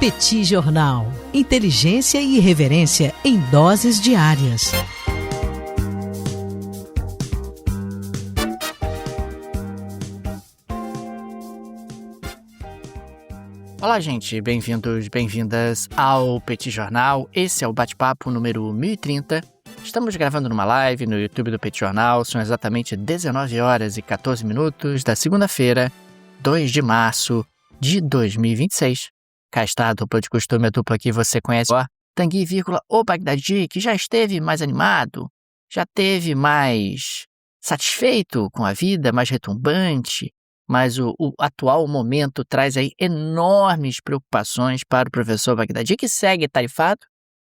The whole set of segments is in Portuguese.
Petit Jornal. Inteligência e irreverência em doses diárias. Olá, gente. Bem-vindos, bem-vindas ao Petit Jornal. Esse é o bate-papo número 1030. Estamos gravando numa live no YouTube do Petit Jornal. São exatamente 19 horas e 14 minutos da segunda-feira, 2 de março de 2026. Cá está a dupla de costume, a dupla que você conhece, Tanguy, o Bagdadi, que já esteve mais animado, já esteve mais satisfeito com a vida, mais retumbante, mas o atual momento traz aí enormes preocupações para o professor Bagdadi, que segue tarifado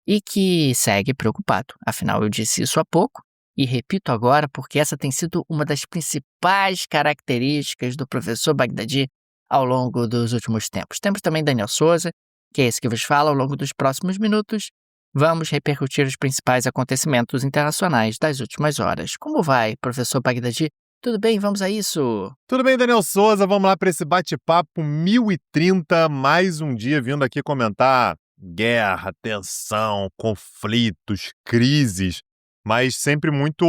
e que segue preocupado. Afinal, eu disse isso há pouco e repito agora porque essa tem sido uma das principais características do professor Bagdadi ao longo dos últimos tempos. Temos também Daniel Souza, que é esse que vos fala. Ao longo dos próximos minutos, vamos repercutir os principais acontecimentos internacionais das últimas horas. Como vai, professor Bagdadi? Tudo bem? Vamos a isso? Tudo bem, Daniel Souza? Vamos lá para esse bate-papo 1030, mais um dia vindo aqui comentar guerra, tensão, conflitos, crises, mas sempre muito,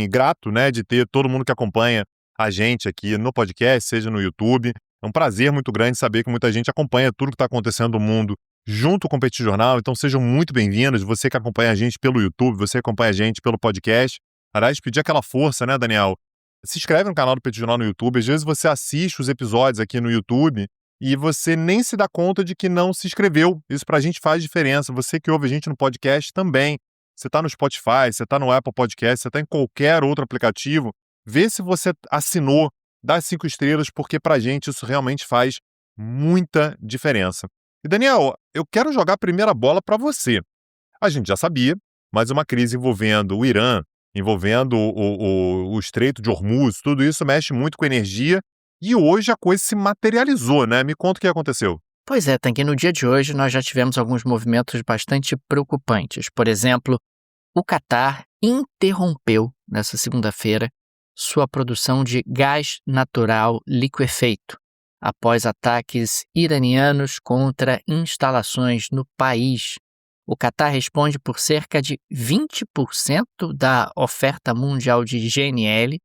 grato, né, de ter todo mundo que acompanha a gente aqui no podcast, seja no YouTube. É um prazer muito grande saber que muita gente acompanha tudo que está acontecendo no mundo junto com o Petit Jornal, então sejam muito bem-vindos, você que acompanha a gente pelo YouTube, você que acompanha a gente pelo podcast. Aliás, pedir aquela força, né, Daniel? Se inscreve no canal do Petit Jornal no YouTube. Às vezes você assiste os episódios aqui no YouTube e você nem se dá conta de que não se inscreveu. Isso pra gente faz diferença. Você que ouve a gente no podcast também. Você tá no Spotify, você tá no Apple Podcast, você tá em qualquer outro aplicativo. Vê se você assinou, dá 5 estrelas, porque pra gente isso realmente faz muita diferença. E Daniel, eu quero jogar a primeira bola pra você. A gente já sabia, mas uma crise envolvendo o Irã, envolvendo o Estreito de Hormuz, tudo isso mexe muito com energia e hoje a coisa se materializou, né? Me conta o que aconteceu. Pois é, Tanguy, no dia de hoje nós já tivemos alguns movimentos bastante preocupantes. Por exemplo, o Catar interrompeu, nessa segunda-feira, sua produção de gás natural liquefeito, após ataques iranianos contra instalações no país. O Catar responde por cerca de 20% da oferta mundial de GNL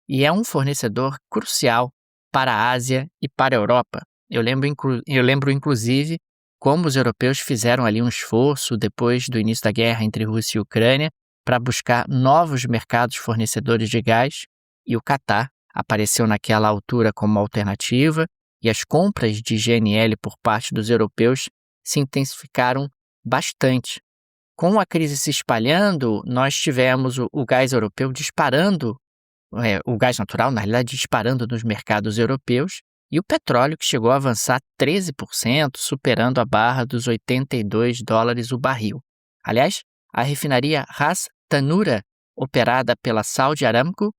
e é um fornecedor crucial para a Ásia e para a Europa. Eu lembro, inclusive, como os europeus fizeram ali um esforço depois do início da guerra entre Rússia e Ucrânia para buscar novos mercados fornecedores de gás, e o Catar apareceu naquela altura como alternativa, e as compras de GNL por parte dos europeus se intensificaram bastante. Com a crise se espalhando, nós tivemos o gás europeu disparando, o gás natural, na realidade, disparando nos mercados europeus, e o petróleo que chegou a avançar 13%, superando a barra dos $82 o barril. Aliás, a refinaria Ras Tanura, operada pela Saudi Aramco,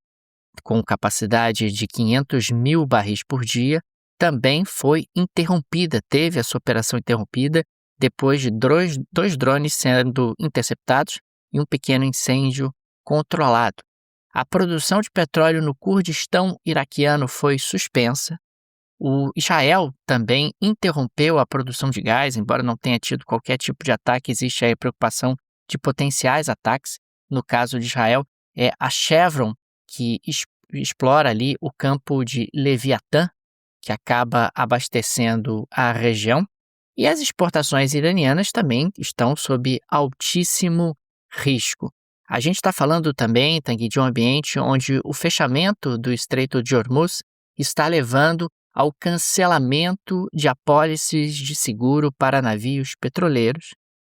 com capacidade de 500 mil barris por dia, também foi interrompida, teve a sua operação interrompida, depois de dois drones sendo interceptados e um pequeno incêndio controlado. A produção de petróleo no Kurdistão iraquiano foi suspensa. O Israel também interrompeu a produção de gás, embora não tenha tido qualquer tipo de ataque, existe aí a preocupação de potenciais ataques. No caso de Israel, é a Chevron que explora ali o campo de Leviatã, que acaba abastecendo a região. E as exportações iranianas também estão sob altíssimo risco. A gente está falando também, Tanguy, de um ambiente onde o fechamento do Estreito de Hormuz está levando ao cancelamento de apólices de seguro para navios petroleiros.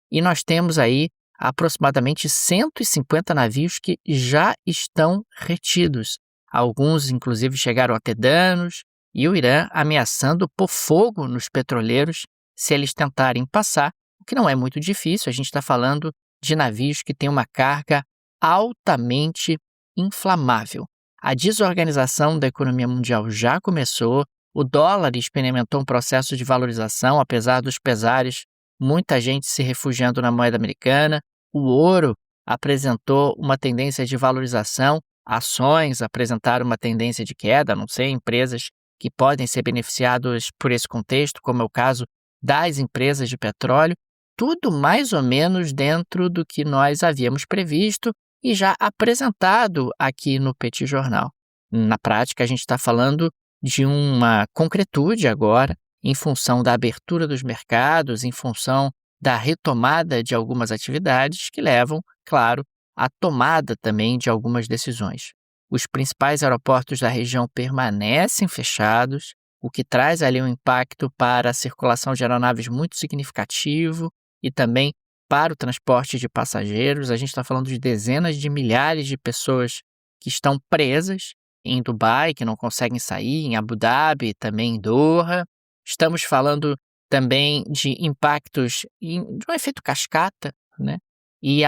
E nós temos aí aproximadamente 150 navios que já estão retidos. Alguns, inclusive, chegaram a ter danos, e o Irã ameaçando pôr fogo nos petroleiros se eles tentarem passar, o que não é muito difícil. A gente está falando de navios que têm uma carga altamente inflamável. A desorganização da economia mundial já começou, o dólar experimentou um processo de valorização, apesar dos pesares, muita gente se refugiando na moeda americana, o ouro apresentou uma tendência de valorização, ações apresentaram uma tendência de queda, não sei, empresas que podem ser beneficiadas por esse contexto, como é o caso das empresas de petróleo, tudo mais ou menos dentro do que nós havíamos previsto e já apresentado aqui no Petit Jornal. Na prática, a gente está falando de uma concretude agora, em função da abertura dos mercados, em função da retomada de algumas atividades que levam, claro, à tomada também de algumas decisões. Os principais aeroportos da região permanecem fechados, o que traz ali um impacto para a circulação de aeronaves muito significativo e também para o transporte de passageiros. A gente está falando de dezenas de milhares de pessoas que estão presas em Dubai, que não conseguem sair, em Abu Dhabi, também em Doha. Estamos falando também de impactos de um efeito cascata, né? E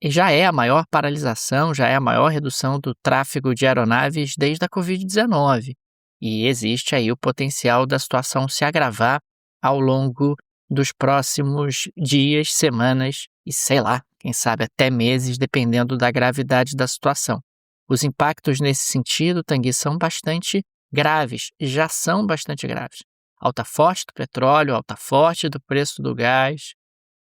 já é a maior paralisação, já é a maior redução do tráfego de aeronaves desde a Covid-19. E existe aí o potencial da situação se agravar ao longo dos próximos dias, semanas e, sei lá, quem sabe até meses, dependendo da gravidade da situação. Os impactos nesse sentido, Tanguy, são bastante graves, já são bastante graves. Alta forte do petróleo, alta forte do preço do gás,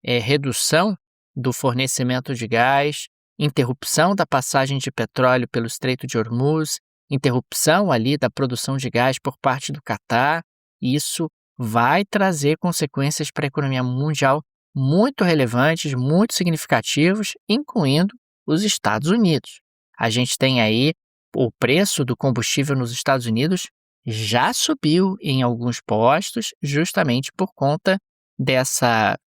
redução do fornecimento de gás, interrupção da passagem de petróleo pelo Estreito de Hormuz, interrupção ali da produção de gás por parte do Catar. Isso vai trazer consequências para a economia mundial muito relevantes, muito significativos, incluindo os Estados Unidos. A gente tem aí o preço do combustível nos Estados Unidos já subiu em alguns postos, justamente por conta dessa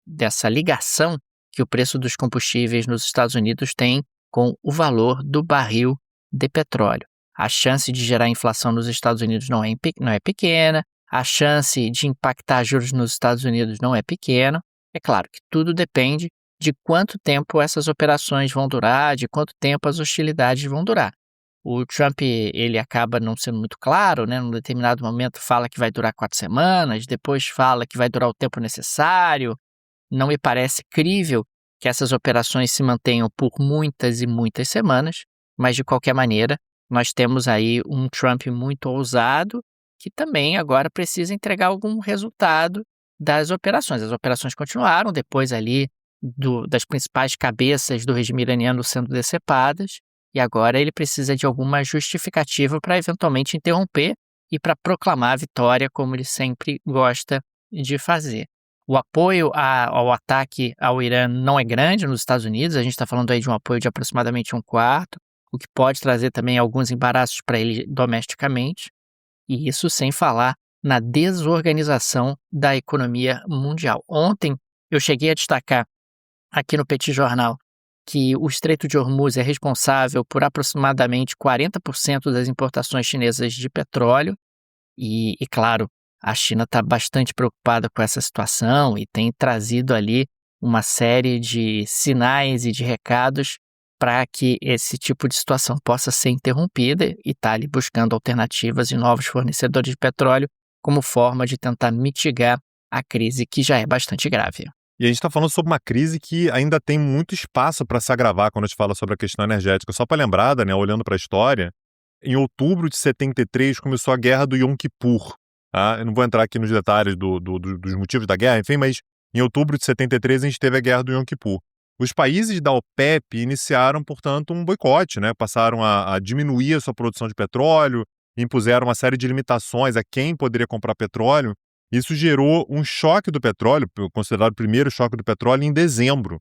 ligação que o preço dos combustíveis nos Estados Unidos tem com o valor do barril de petróleo. A chance de gerar inflação nos Estados Unidos não é pequena, a chance de impactar juros nos Estados Unidos não é pequena. É claro que tudo depende de quanto tempo essas operações vão durar, de quanto tempo as hostilidades vão durar. O Trump, ele acaba não sendo muito claro, né? Num determinado momento fala que vai durar 4 semanas, depois fala que vai durar o tempo necessário. Não me parece crível que essas operações se mantenham por muitas e muitas semanas, mas de qualquer maneira, nós temos aí um Trump muito ousado que também agora precisa entregar algum resultado das operações. As operações continuaram depois ali das principais cabeças do regime iraniano sendo decepadas, e agora ele precisa de alguma justificativa para eventualmente interromper e para proclamar a vitória, como ele sempre gosta de fazer. O apoio ao ataque ao Irã não é grande nos Estados Unidos, a gente está falando aí de um apoio de aproximadamente 1/4, o que pode trazer também alguns embaraços para ele domesticamente, e isso sem falar na desorganização da economia mundial. Ontem eu cheguei a destacar aqui no Petit Jornal que o Estreito de Hormuz é responsável por aproximadamente 40% das importações chinesas de petróleo e claro, a China está bastante preocupada com essa situação e tem trazido ali uma série de sinais e de recados para que esse tipo de situação possa ser interrompida e está ali buscando alternativas e novos fornecedores de petróleo como forma de tentar mitigar a crise que já é bastante grave. E a gente está falando sobre uma crise que ainda tem muito espaço para se agravar quando a gente fala sobre a questão energética. Só para lembrar, né, olhando para a história, em outubro de 73 começou a Guerra do Yom Kippur. Tá? Eu não vou entrar aqui nos detalhes dos motivos da guerra, enfim, mas em outubro de 73 a gente teve a Guerra do Yom Kippur. Os países da OPEP iniciaram, portanto, um boicote, né? Passaram a diminuir a sua produção de petróleo, impuseram uma série de limitações a quem poderia comprar petróleo. Isso gerou um choque do petróleo, considerado o primeiro choque do petróleo, em dezembro,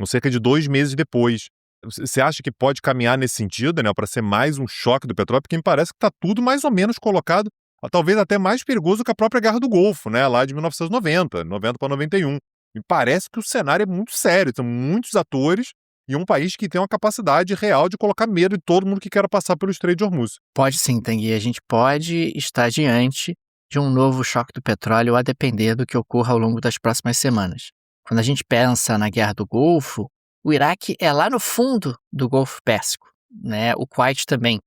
cerca de 2 meses depois. Você acha que pode caminhar nesse sentido, Daniel, para ser mais um choque do petróleo? Porque me parece que está tudo mais ou menos colocado, talvez até mais perigoso que a própria Guerra do Golfo, né? Lá de 1990, 90 para 91. Me parece que o cenário é muito sério, são muitos atores e um país que tem uma capacidade real de colocar medo em todo mundo que quer passar pelo Estreito de Hormuz. Pode sim, Tanguy. A gente pode estar diante de um novo choque do petróleo a depender do que ocorra ao longo das próximas semanas. Quando a gente pensa na Guerra do Golfo, o Iraque é lá no fundo do Golfo Pérsico, né? O Kuwait também.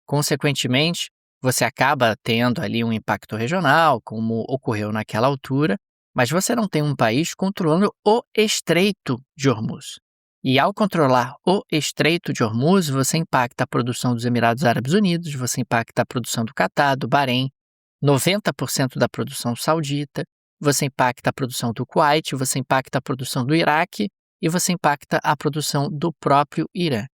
Consequentemente, você acaba tendo ali um impacto regional, como ocorreu naquela altura, mas você não tem um país controlando o Estreito de Hormuz. E ao controlar o Estreito de Hormuz, você impacta a produção dos Emirados Árabes Unidos, você impacta a produção do Catar, do Bahrein, 90% da produção saudita, você impacta a produção do Kuwait, você impacta a produção do Iraque e você impacta a produção do próprio Irã.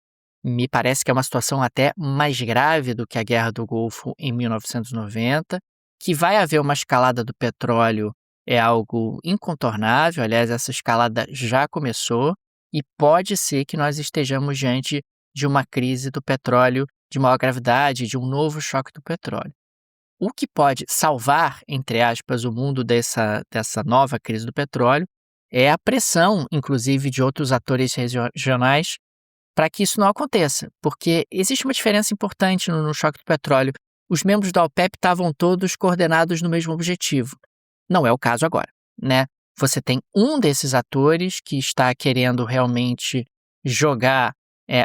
Me parece que é uma situação até mais grave do que a Guerra do Golfo em 1990, que vai haver uma escalada do petróleo é algo incontornável, aliás, essa escalada já começou e pode ser que nós estejamos diante de uma crise do petróleo de maior gravidade, de um novo choque do petróleo. O que pode salvar, entre aspas, o mundo dessa nova crise do petróleo é a pressão, inclusive, de outros atores regionais para que isso não aconteça, porque existe uma diferença importante no choque do petróleo. Os membros da OPEP estavam todos coordenados no mesmo objetivo. Não é o caso agora, né? Você tem um desses atores que está querendo realmente jogar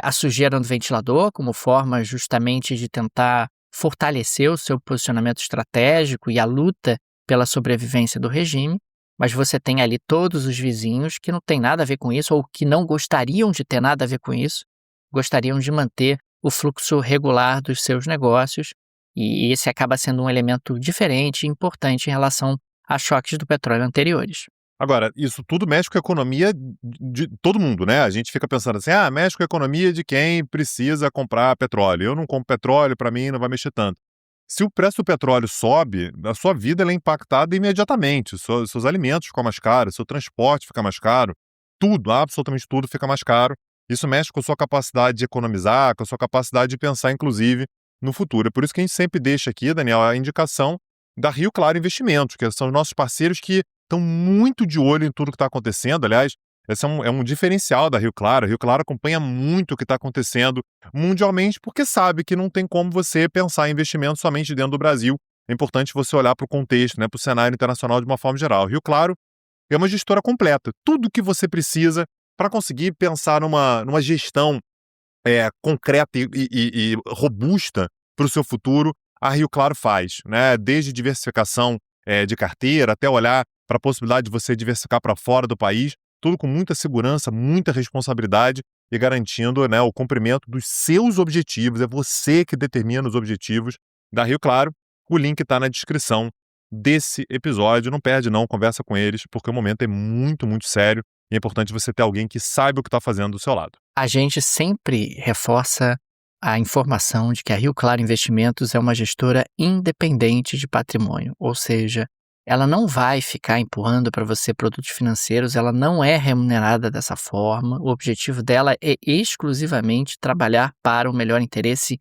a sujeira no ventilador como forma justamente de tentar fortalecer o seu posicionamento estratégico e a luta pela sobrevivência do regime, mas você tem ali todos os vizinhos que não têm nada a ver com isso ou que não gostariam de ter nada a ver com isso, gostariam de manter o fluxo regular dos seus negócios, e esse acaba sendo um elemento diferente e importante em relação a choques do petróleo anteriores. Agora, isso tudo mexe com a economia de todo mundo, né? A gente fica pensando assim, mexe com a economia de quem precisa comprar petróleo. Eu não compro petróleo, para mim não vai mexer tanto. Se o preço do petróleo sobe, a sua vida ela é impactada imediatamente. Seus alimentos ficam mais caros, seu transporte fica mais caro, tudo, absolutamente tudo fica mais caro. Isso mexe com a sua capacidade de economizar, com a sua capacidade de pensar, inclusive, no futuro. É por isso que a gente sempre deixa aqui, Daniel, a indicação da Rio Claro Investimentos, que são os nossos parceiros que estão muito de olho em tudo que está acontecendo. Aliás, esse é um diferencial da Rio Claro. A Rio Claro acompanha muito o que está acontecendo mundialmente, porque sabe que não tem como você pensar em investimento somente dentro do Brasil. É importante você olhar para o contexto, né, para o cenário internacional de uma forma geral. A Rio Claro é uma gestora completa. Tudo que você precisa para conseguir pensar numa gestão concreta e robusta para o seu futuro, a Rio Claro faz, né? Desde diversificação de carteira até olhar para a possibilidade de você diversificar para fora do país, tudo com muita segurança, muita responsabilidade e garantindo, né, o cumprimento dos seus objetivos. É você que determina os objetivos da Rio Claro. O link está na descrição desse episódio. Não perde não, conversa com eles, porque o momento é muito, muito sério e é importante você ter alguém que saiba o que está fazendo do seu lado. A gente sempre reforça a informação de que a Rio Claro Investimentos é uma gestora independente de patrimônio, ou seja, ela não vai ficar empurrando para você produtos financeiros, ela não é remunerada dessa forma, o objetivo dela é exclusivamente trabalhar para o melhor interesse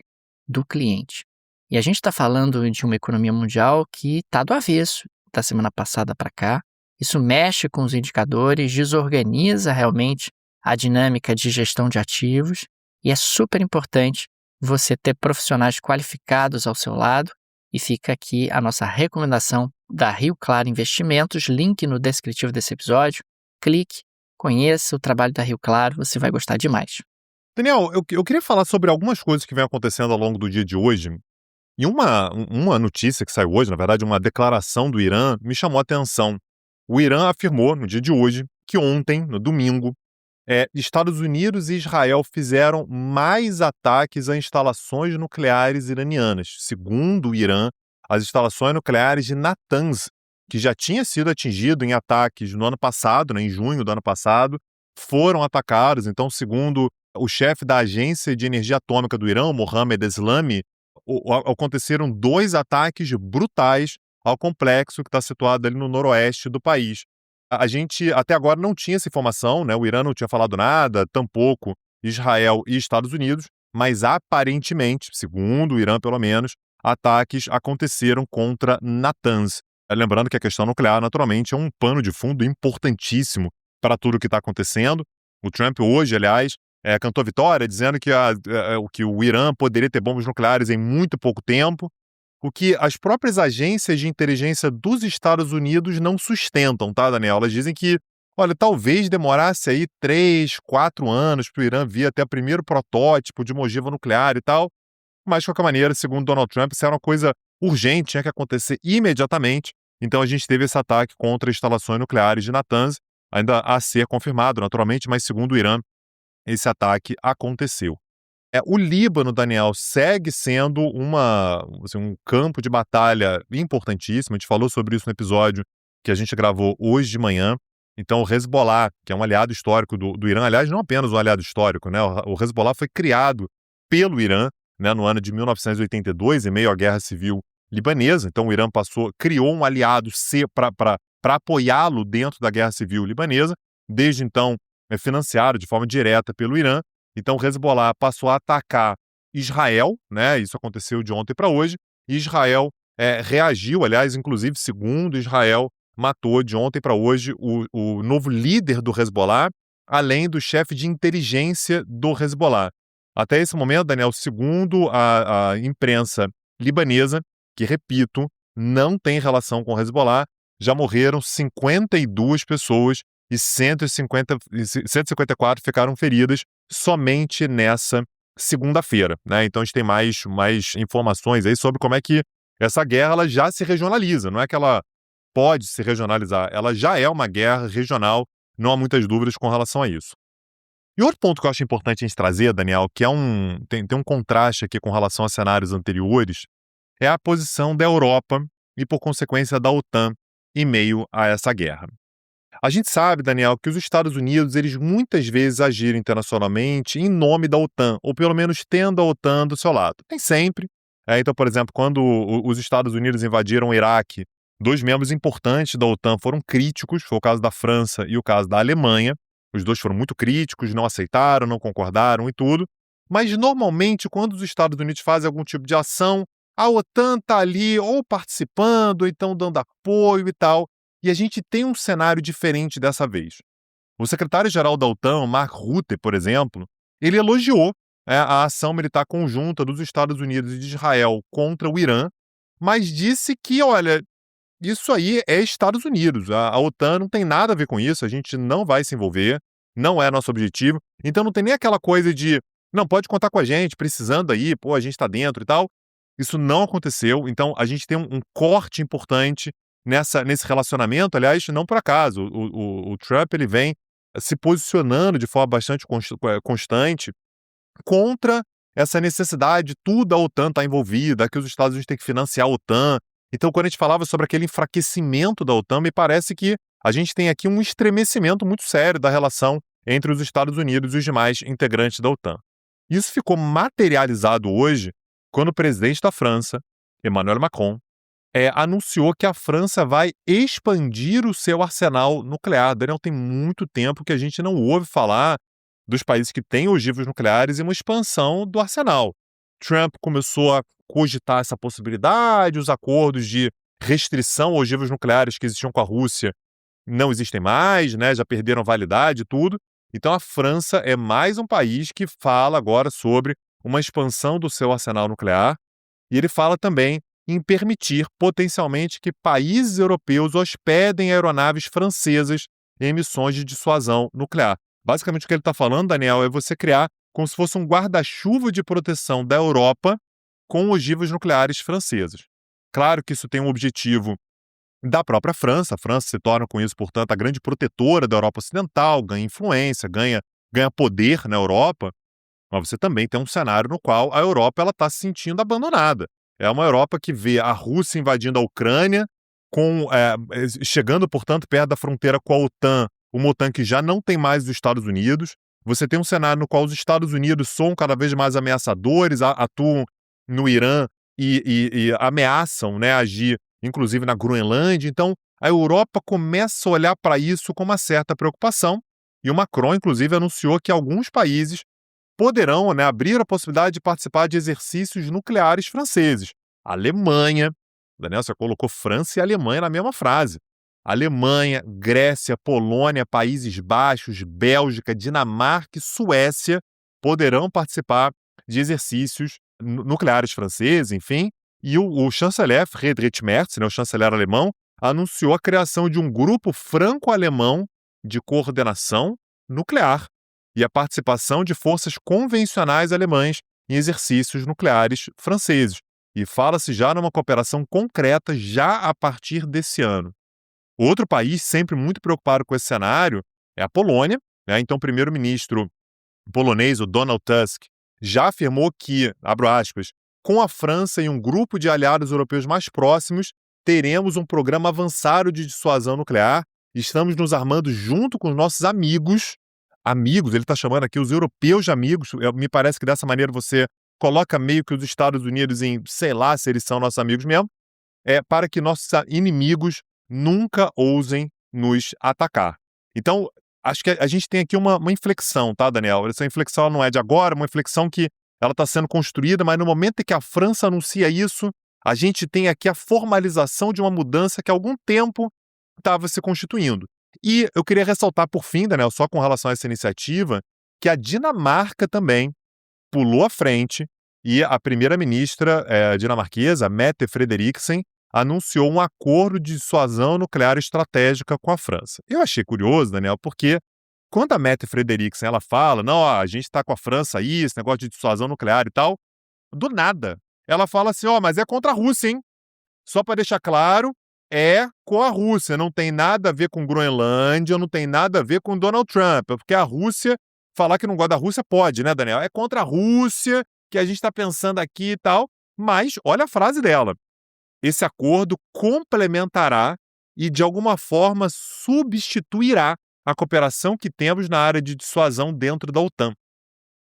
do cliente. E a gente está falando de uma economia mundial que está do avesso, da semana passada para cá. Isso mexe com os indicadores, desorganiza realmente a dinâmica de gestão de ativos e é super importante você ter profissionais qualificados ao seu lado. E fica aqui a nossa recomendação da Rio Claro Investimentos, link no descritivo desse episódio. Clique, conheça o trabalho da Rio Claro, você vai gostar demais. Daniel, eu queria falar sobre algumas coisas que vem acontecendo ao longo do dia de hoje. E uma notícia que saiu hoje, na verdade, uma declaração do Irã, me chamou a atenção. O Irã afirmou, no dia de hoje, que ontem, no domingo, Estados Unidos e Israel fizeram mais ataques a instalações nucleares iranianas. Segundo o Irã, as instalações nucleares de Natanz, que já tinha sido atingido em ataques no ano passado, né, em junho do ano passado, foram atacados. Então, segundo o chefe da Agência de Energia Atômica do Irã, Mohammad Eslami, aconteceram 2 ataques brutais ao complexo que está situado ali no noroeste do país. A gente até agora não tinha essa informação, né? O Irã não tinha falado nada, tampouco Israel e Estados Unidos, mas aparentemente, segundo o Irã pelo menos, ataques aconteceram contra Natanz. Lembrando que a questão nuclear, naturalmente, é um pano de fundo importantíssimo para tudo o que está acontecendo. O Trump hoje, aliás, cantou vitória, dizendo que o Irã poderia ter bombas nucleares em muito pouco tempo, o que as próprias agências de inteligência dos Estados Unidos não sustentam, tá, Daniel? Elas dizem que, olha, talvez demorasse aí 3, 4 anos para o Irã vir até o primeiro protótipo de uma ogiva nuclear e tal, mas, de qualquer maneira, segundo Donald Trump, isso era uma coisa urgente, tinha que acontecer imediatamente, então a gente teve esse ataque contra instalações nucleares de Natanz, ainda a ser confirmado, naturalmente, mas segundo o Irã, esse ataque aconteceu. O Líbano, Daniel, segue sendo um campo de batalha importantíssimo. A gente falou sobre isso no episódio que a gente gravou hoje de manhã. Então, o Hezbollah, que é um aliado histórico do Irã, aliás, não apenas um aliado histórico, né? O Hezbollah foi criado pelo Irã, né, no ano de 1982, em meio à Guerra Civil Libanesa. Então, o Irã criou um aliado para apoiá-lo dentro da Guerra Civil Libanesa. Desde então, é financiado de forma direta pelo Irã. Então, o Hezbollah passou a atacar Israel, né? Isso aconteceu de ontem para hoje. E Israel reagiu, aliás, inclusive, segundo Israel, matou de ontem para hoje o novo líder do Hezbollah, além do chefe de inteligência do Hezbollah. Até esse momento, Daniel, segundo a imprensa libanesa, que, repito, não tem relação com o Hezbollah, já morreram 52 pessoas e 154 ficaram feridas somente nessa segunda-feira, né? Então a gente tem mais informações aí sobre como é que essa guerra ela já se regionaliza. Não é que ela pode se regionalizar, ela já é uma guerra regional, não há muitas dúvidas com relação a isso. E outro ponto que eu acho importante a gente trazer, Daniel, que tem um contraste aqui com relação a cenários anteriores, é a posição da Europa e, por consequência, da OTAN em meio a essa guerra. A gente sabe, Daniel, que os Estados Unidos, eles muitas vezes agiram internacionalmente em nome da OTAN, ou pelo menos tendo a OTAN do seu lado. Nem sempre. Então, por exemplo, quando os Estados Unidos invadiram o Iraque, 2 membros importantes da OTAN foram críticos, foi o caso da França e o caso da Alemanha. Os dois foram muito críticos, não aceitaram, não concordaram e tudo. Mas, normalmente, quando os Estados Unidos fazem algum tipo de ação, a OTAN está ali ou participando, ou então dando apoio e tal. E a gente tem um cenário diferente dessa vez. O secretário-geral da OTAN, Mark Rutte, por exemplo, ele elogiou a ação militar conjunta dos Estados Unidos e de Israel contra o Irã, mas disse que, olha, isso aí é Estados Unidos. A OTAN não tem nada a ver com isso, a gente não vai se envolver, não é nosso objetivo. Então não tem nem aquela coisa de, não, pode contar com a gente, precisando aí, pô, a gente está dentro e tal. Isso não aconteceu, então a gente tem um corte importante nesse relacionamento. Aliás, não por acaso, o Trump ele vem se posicionando de forma bastante constante contra essa necessidade, tudo a OTAN está envolvida, que os Estados Unidos têm que financiar a OTAN. Então, quando a gente falava sobre aquele enfraquecimento da OTAN, me parece que a gente tem aqui um estremecimento muito sério da relação entre os Estados Unidos e os demais integrantes da OTAN. Isso ficou materializado hoje quando o presidente da França, Emmanuel Macron, anunciou que a França vai expandir o seu arsenal nuclear. Daniel, tem muito tempo que a gente não ouve falar dos países que têm ogivas nucleares e uma expansão do arsenal. Trump começou a cogitar essa possibilidade, os acordos de restrição a ogivas nucleares que existiam com a Rússia não existem mais, né? Já perderam validade e tudo. Então a França é mais um país que fala agora sobre uma expansão do seu arsenal nuclear, e ele fala também em permitir, potencialmente, que países europeus hospedem aeronaves francesas em missões de dissuasão nuclear. Basicamente, o que ele está falando, Daniel, é você criar como se fosse um guarda-chuva de proteção da Europa com ogivas nucleares francesas. Claro que isso tem um objetivo da própria França. A França se torna, com isso, portanto, a grande protetora da Europa Ocidental, ganha influência, ganha poder na Europa, mas você também tem um cenário no qual a Europa está se sentindo abandonada. É uma Europa que vê a Rússia invadindo a Ucrânia, chegando, portanto, perto da fronteira com a OTAN, uma OTAN que já não tem mais os Estados Unidos. Você tem um cenário no qual os Estados Unidos são cada vez mais ameaçadores, atuam no Irã e ameaçam, né, agir, inclusive na Groenlândia. Então, a Europa começa a olhar para isso com uma certa preocupação, e o Macron, inclusive, anunciou que alguns países poderão, né, abrir a possibilidade de participar de exercícios nucleares franceses. A Alemanha, Daniel, você colocou França e Alemanha na mesma frase. Alemanha, Grécia, Polônia, Países Baixos, Bélgica, Dinamarca e Suécia poderão participar de exercícios nucleares franceses, enfim. E o chanceler Friedrich Merz, né, o chanceler alemão, anunciou a criação de um grupo franco-alemão de coordenação nuclear e a participação de forças convencionais alemãs em exercícios nucleares franceses. E fala-se já numa cooperação concreta já a partir desse ano. Outro país sempre muito preocupado com esse cenário é a Polônia, né? Então, o primeiro-ministro polonês, o Donald Tusk, já afirmou que, abro aspas, com a França e um grupo de aliados europeus mais próximos, teremos um programa avançado de dissuasão nuclear, estamos nos armando junto com os nossos amigos, ele está chamando aqui os europeus de amigos, me parece que dessa maneira você coloca meio que os Estados Unidos em, sei lá, se eles são nossos amigos mesmo, para que nossos inimigos nunca ousem nos atacar. Então, acho que a gente tem aqui uma inflexão, tá, Daniel? Essa inflexão não é de agora, uma inflexão que ela está sendo construída, mas no momento em que a França anuncia isso, a gente tem aqui a formalização de uma mudança que há algum tempo estava se constituindo. E eu queria ressaltar, por fim, Daniel, só com relação a essa iniciativa, que a Dinamarca também pulou à frente e a primeira-ministra dinamarquesa, Mette Frederiksen, anunciou um acordo de dissuasão nuclear estratégica com a França. Eu achei curioso, Daniel, porque quando a Mette Frederiksen ela fala, não, ó, a gente está com a França aí, esse negócio de dissuasão nuclear e tal, do nada, ela fala assim, ó, mas é contra a Rússia, hein? Só para deixar claro, é com a Rússia, não tem nada a ver com Groenlândia, não tem nada a ver com Donald Trump, porque a Rússia, falar que não gosta da Rússia pode, né, Daniel? É contra a Rússia que a gente está pensando aqui e tal, mas olha a frase dela. Esse acordo complementará e, de alguma forma, substituirá a cooperação que temos na área de dissuasão dentro da OTAN.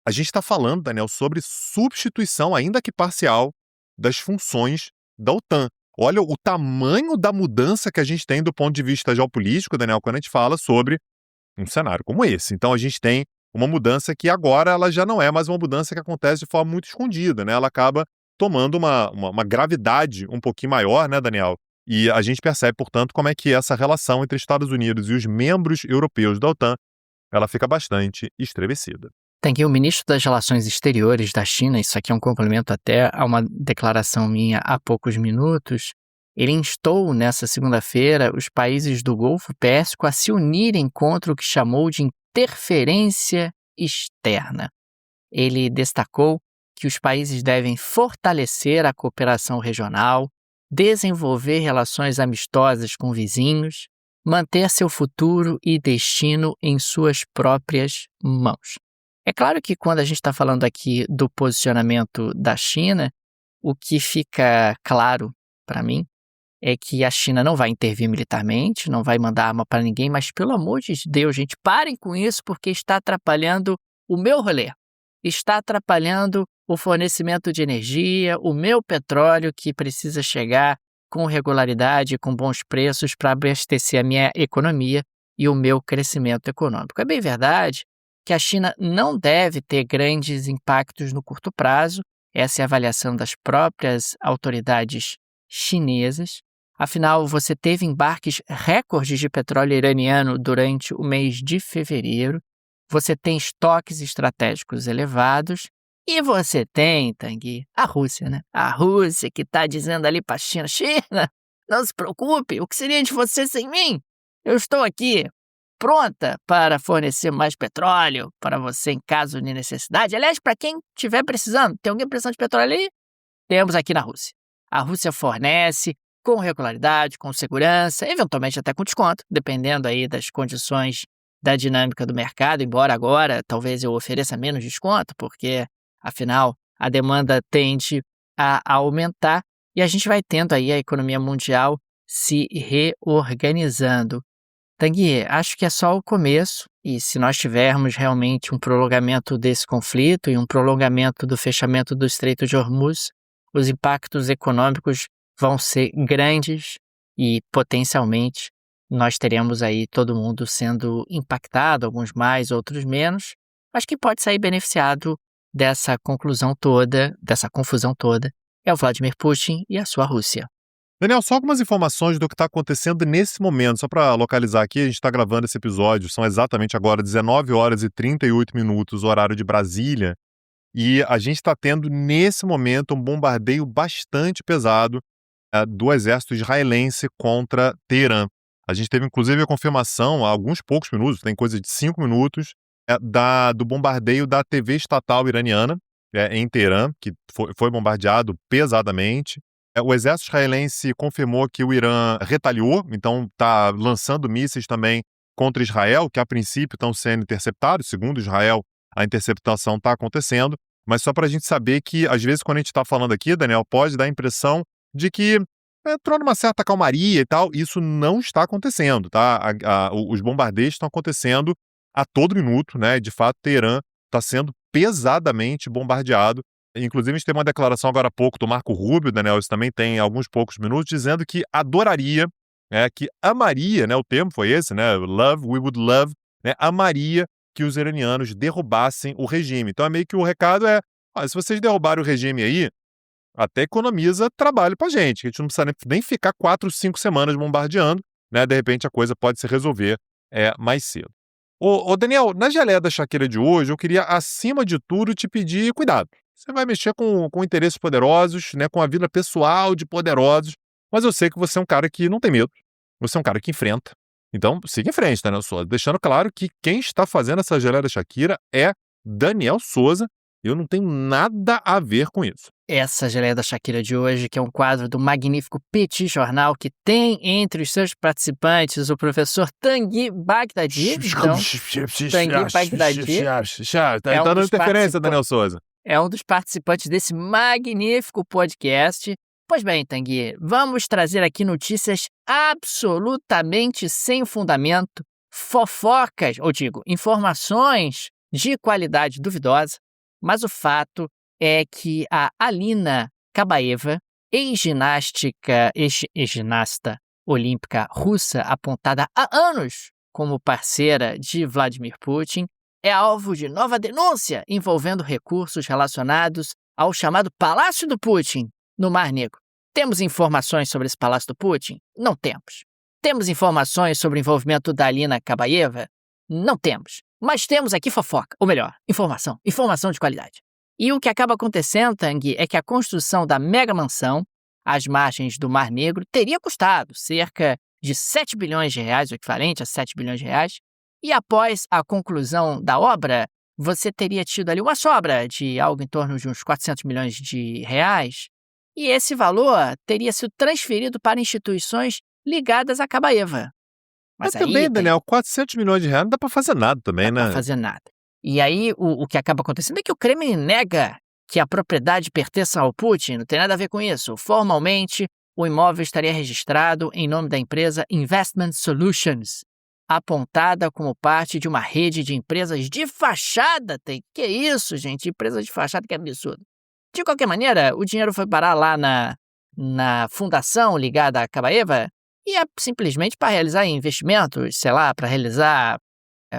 A gente está falando, Daniel, sobre substituição, ainda que parcial, das funções da OTAN. Olha o tamanho da mudança que a gente tem do ponto de vista geopolítico, Daniel, quando a gente fala sobre um cenário como esse. Então, a gente tem uma mudança que agora ela já não é mais uma mudança que acontece de forma muito escondida, né? Ela acaba tomando uma gravidade um pouquinho maior, né, Daniel? E a gente percebe, portanto, como é que essa relação entre Estados Unidos e os membros europeus da OTAN, ela fica bastante estremecida. Tem aqui o ministro das Relações Exteriores da China, isso aqui é um complemento até a uma declaração minha há poucos minutos. Ele instou nessa segunda-feira os países do Golfo Pérsico a se unirem contra o que chamou de interferência externa. Ele destacou que os países devem fortalecer a cooperação regional, desenvolver relações amistosas com vizinhos, manter seu futuro e destino em suas próprias mãos. É claro que quando a gente está falando aqui do posicionamento da China, o que fica claro para mim é que a China não vai intervir militarmente, não vai mandar arma para ninguém, mas pelo amor de Deus, gente, parem com isso porque está atrapalhando o meu rolê, está atrapalhando o fornecimento de energia, o meu petróleo que precisa chegar com regularidade, com bons preços para abastecer a minha economia e o meu crescimento econômico. É bem verdade que a China não deve ter grandes impactos no curto prazo, essa é a avaliação das próprias autoridades chinesas. Afinal, você teve embarques recordes de petróleo iraniano durante o mês de fevereiro, você tem estoques estratégicos elevados e você tem, Tanguy, a Rússia, né? A Rússia que está dizendo ali para a China, China, não se preocupe, o que seria de você sem mim? Eu estou aqui, pronta para fornecer mais petróleo para você em caso de necessidade. Aliás, para quem estiver precisando, tem alguém precisando de petróleo ali? Temos aqui na Rússia. A Rússia fornece com regularidade, com segurança, eventualmente até com desconto, dependendo aí das condições da dinâmica do mercado, embora agora talvez eu ofereça menos desconto, porque, afinal, a demanda tende a aumentar e a gente vai tendo aí a economia mundial se reorganizando. Tanguy, acho que é só o começo e se nós tivermos realmente um prolongamento desse conflito e um prolongamento do fechamento do Estreito de Hormuz, os impactos econômicos vão ser grandes e potencialmente nós teremos aí todo mundo sendo impactado, alguns mais, outros menos, mas quem pode sair beneficiado dessa conclusão toda, dessa confusão toda, é o Vladimir Putin e a sua Rússia. Daniel, só algumas informações do que está acontecendo nesse momento, só para localizar aqui, a gente está gravando esse episódio, são exatamente agora 19 horas e 38 minutos, horário de Brasília, e a gente está tendo nesse momento um bombardeio bastante pesado do exército israelense contra Teherã. A gente teve inclusive a confirmação há alguns poucos minutos, tem coisa de 5 minutos, do bombardeio da TV estatal iraniana em Teherã, que foi bombardeado pesadamente. O exército israelense confirmou que o Irã retaliou, então está lançando mísseis também contra Israel, que a princípio estão sendo interceptados. Segundo Israel, a interceptação está acontecendo. Mas só para a gente saber que, às vezes, quando a gente está falando aqui, Daniel, pode dar a impressão de que entrou numa certa calmaria e tal. Isso não está acontecendo, tá? Os bombardeios estão acontecendo a todo minuto, né? De fato, Teherã está sendo pesadamente bombardeado. Inclusive, a gente teve uma declaração agora há pouco do Marco Rubio, Daniel, isso também tem alguns poucos minutos, dizendo que adoraria, que amaria, né? O termo foi esse, né? Love, we would love, né? Amaria que os iranianos derrubassem o regime. Então, é meio que o recado se vocês derrubarem o regime aí, até economiza trabalho pra gente. A gente não precisa nem ficar 4, 5 semanas bombardeando, né? De repente a coisa pode se resolver mais cedo. Ô Daniel, na geleia da Shakira de hoje, eu queria, acima de tudo, te pedir cuidado. Você vai mexer com interesses poderosos, né? Com a vida pessoal de poderosos, mas eu sei que você é um cara que não tem medo. Você é um cara que enfrenta. Então, siga em frente, Daniel Souza. Deixando claro que quem está fazendo essa geleia da Shakira é Daniel Souza. Eu não tenho nada a ver com isso. Essa geleia da Shakira de hoje, que é um quadro do magnífico Petit Jornal, que tem entre os seus participantes o professor Tanguy Bagdadi. Então, Tanguy Bagdadi Tá dando interferência, Daniel Souza. É um dos participantes desse magnífico podcast. Pois bem, Tanguy, vamos trazer aqui notícias absolutamente sem fundamento, fofocas, ou digo, informações de qualidade duvidosa, mas o fato é que a Alina Kabaeva, ex-ginasta olímpica russa apontada há anos como parceira de Vladimir Putin, é alvo de nova denúncia envolvendo recursos relacionados ao chamado Palácio do Putin, no Mar Negro. Temos informações sobre esse Palácio do Putin? Não temos. Temos informações sobre o envolvimento da Alina Kabaeva? Não temos. Mas temos aqui fofoca, ou melhor, informação de qualidade. E o que acaba acontecendo, Tanguy, é que a construção da mega mansão às margens do Mar Negro teria custado cerca de 7 bilhões de reais, o equivalente a 7 bilhões de reais, e após a conclusão da obra, você teria tido ali uma sobra de algo em torno de uns 400 milhões de reais, e esse valor teria sido transferido para instituições ligadas à Kabaeva. Mas também, Daniel, 400 milhões de reais não dá pra fazer nada também, né? Não dá pra fazer nada. E aí, o que acaba acontecendo é que o Kremlin nega que a propriedade pertença ao Putin, não tem nada a ver com isso. Formalmente, o imóvel estaria registrado em nome da empresa Investment Solutions, apontada como parte de uma rede de empresas de fachada. Que isso, gente? Empresa de fachada, que absurdo. De qualquer maneira, o dinheiro foi parar lá na fundação ligada à Kabaeva e é simplesmente para realizar investimentos, sei lá, para realizar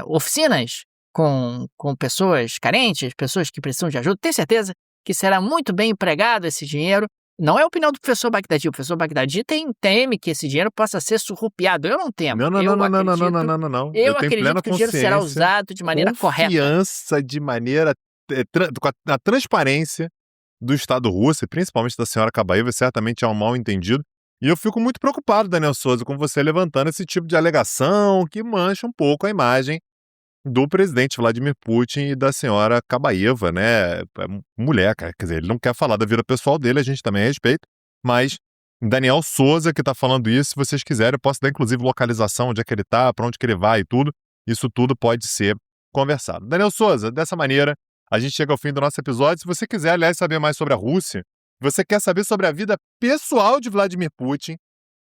oficinas com pessoas carentes, pessoas que precisam de ajuda. Tenho certeza que será muito bem empregado esse dinheiro. Não é a opinião do professor Bagdadi. O professor Bagdadi teme que esse dinheiro possa ser surrupiado. Eu não temo. Não. Eu acredito que o dinheiro será usado de maneira correta. Confiança de maneira... com a transparência do Estado russo, e principalmente da senhora Kabaeva, certamente é um mal entendido. E eu fico muito preocupado, Daniel Souza, com você levantando esse tipo de alegação que mancha um pouco a imagem do presidente Vladimir Putin e da senhora Kabaeva, né? Mulher, cara. Quer dizer, ele não quer falar da vida pessoal dele, a gente também respeita, mas Daniel Souza que tá falando isso, se vocês quiserem, eu posso dar inclusive localização, onde é que ele tá, pra onde que ele vai e tudo. Isso tudo pode ser conversado. Daniel Souza, dessa maneira, a gente chega ao fim do nosso episódio. Se você quiser, aliás, saber mais sobre a Rússia, você quer saber sobre a vida pessoal de Vladimir Putin,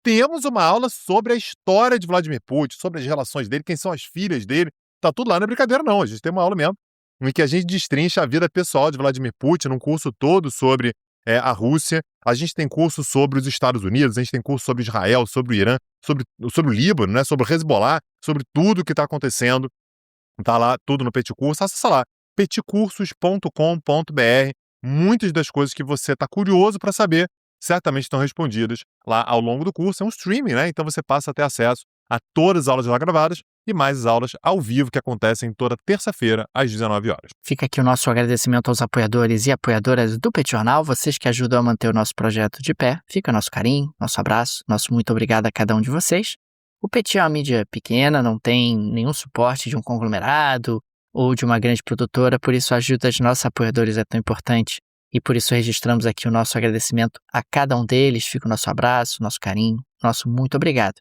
temos uma aula sobre a história de Vladimir Putin, sobre as relações dele, quem são as filhas dele. Tá tudo lá, não é brincadeira não, a gente tem uma aula mesmo, em que a gente destrincha a vida pessoal de Vladimir Putin, um curso todo sobre a Rússia. A gente tem curso sobre os Estados Unidos, a gente tem curso sobre Israel, sobre o Irã, sobre o Líbano, né, sobre o Hezbollah, sobre tudo que está acontecendo. Tá lá tudo no Petit Curso. Acessa lá, petcursos.com.br. Muitas das coisas que você está curioso para saber certamente estão respondidas lá ao longo do curso. É um streaming, né? Então você passa a ter acesso a todas as aulas já gravadas e mais aulas ao vivo que acontecem toda terça-feira às 19 horas. Fica aqui o nosso agradecimento aos apoiadores e apoiadoras do Petit Jornal, vocês que ajudam a manter o nosso projeto de pé. Fica nosso carinho, nosso abraço, nosso muito obrigado a cada um de vocês. O Petit é uma mídia pequena, não tem nenhum suporte de um conglomerado ou de uma grande produtora, por isso a ajuda de nossos apoiadores é tão importante e por isso registramos aqui o nosso agradecimento a cada um deles. Fica o nosso abraço, nosso carinho, nosso muito obrigado.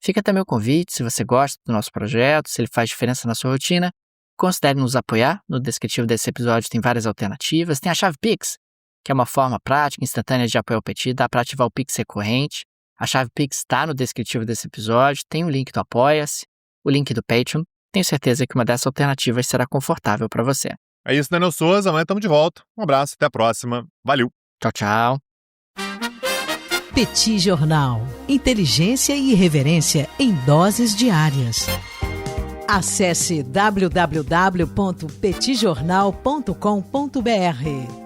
Fica também o convite, se você gosta do nosso projeto, se ele faz diferença na sua rotina, considere nos apoiar. No descritivo desse episódio tem várias alternativas. Tem a chave Pix, que é uma forma prática e instantânea de apoiar o Petit, dá para ativar o Pix recorrente. A chave Pix está no descritivo desse episódio, tem o link do Apoia-se, o link do Patreon. Tenho certeza que uma dessas alternativas será confortável para você. É isso, Daniel Souza. Amanhã estamos de volta. Um abraço, até a próxima. Valeu. Tchau, tchau. Petit Jornal. Inteligência e irreverência em doses diárias. Acesse www.petitjornal.com.br.